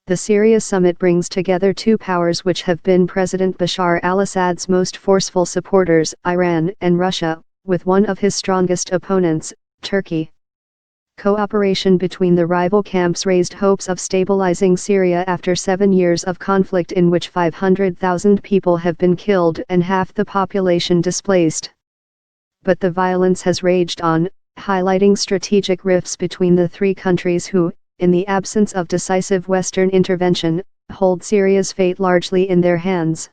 The Syria summit brings together two powers which have been President Bashar al-Assad's most forceful supporters, Iran and Russia, with one of his strongest opponents, Turkey. Cooperation between the rival camps raised hopes of stabilizing Syria after 7 years of conflict in which 500,000 people have been killed and half the population displaced. But the violence has raged on, highlighting strategic rifts between the three countries who, in the absence of decisive Western intervention, hold Syria's fate largely in their hands.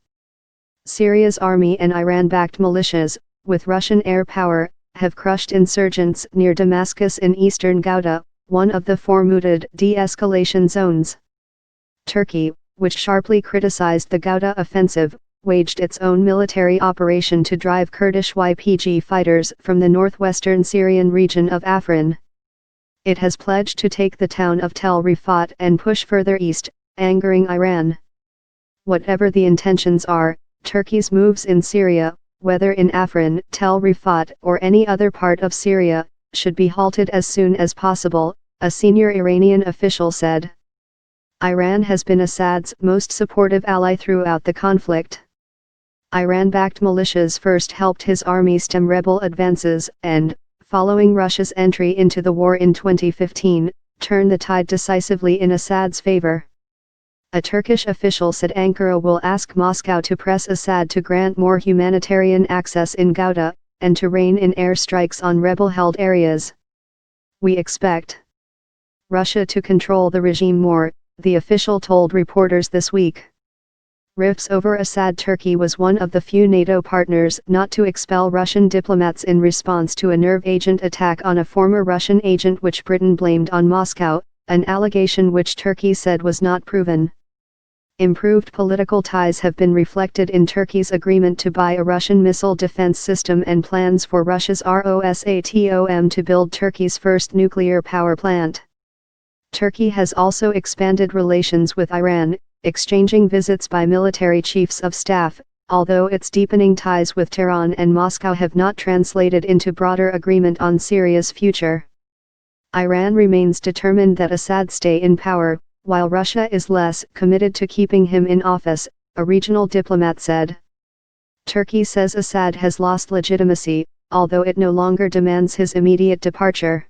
Syria's army and Iran-backed militias, with Russian air power, have crushed insurgents near Damascus in eastern Ghouta, one of the four mooted de-escalation zones. Turkey, which sharply criticized the Ghouta offensive, waged its own military operation to drive Kurdish YPG fighters from the northwestern Syrian region of Afrin. It has pledged to take the town of Tel Rifat and push further east, angering Iran. Whatever the intentions are, Turkey's moves in Syria, whether in Afrin, Tel Rifat or any other part of Syria, should be halted as soon as possible, a senior Iranian official said. Iran has been Assad's most supportive ally throughout the conflict. Iran-backed militias first helped his army stem rebel advances and, following Russia's entry into the war in 2015, turned the tide decisively in Assad's favor. A Turkish official said Ankara will ask Moscow to press Assad to grant more humanitarian access in Ghouta, and to rein in airstrikes on rebel-held areas. We expect Russia to control the regime more, the official told reporters this week. Rifts over Assad. Turkey was one of the few NATO partners not to expel Russian diplomats in response to a nerve agent attack on a former Russian agent which Britain blamed on Moscow, an allegation which Turkey said was not proven. Improved political ties have been reflected in Turkey's agreement to buy a Russian missile defense system and plans for Russia's Rosatom to build Turkey's first nuclear power plant. Turkey has also expanded relations with Iran, exchanging visits by military chiefs of staff, although its deepening ties with Tehran and Moscow have not translated into broader agreement on Syria's future. Iran remains determined that Assad stay in power, while Russia is less committed to keeping him in office, a regional diplomat said. Turkey says Assad has lost legitimacy, although it no longer demands his immediate departure.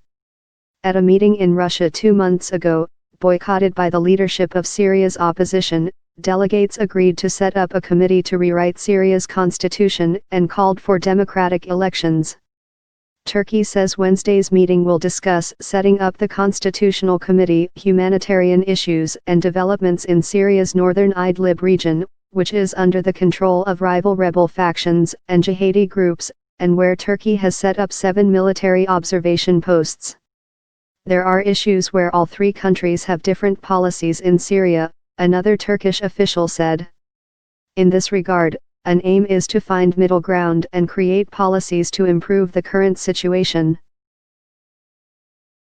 At a meeting in Russia 2 months ago, boycotted by the leadership of Syria's opposition, delegates agreed to set up a committee to rewrite Syria's constitution and called for democratic elections. Turkey says Wednesday's meeting will discuss setting up the Constitutional Committee, humanitarian issues and developments in Syria's northern Idlib region, which is under the control of rival rebel factions and jihadi groups, and where Turkey has set up 7 military observation posts. There are issues where all three countries have different policies in Syria, another Turkish official said. In this regard, an aim is to find middle ground and create policies to improve the current situation.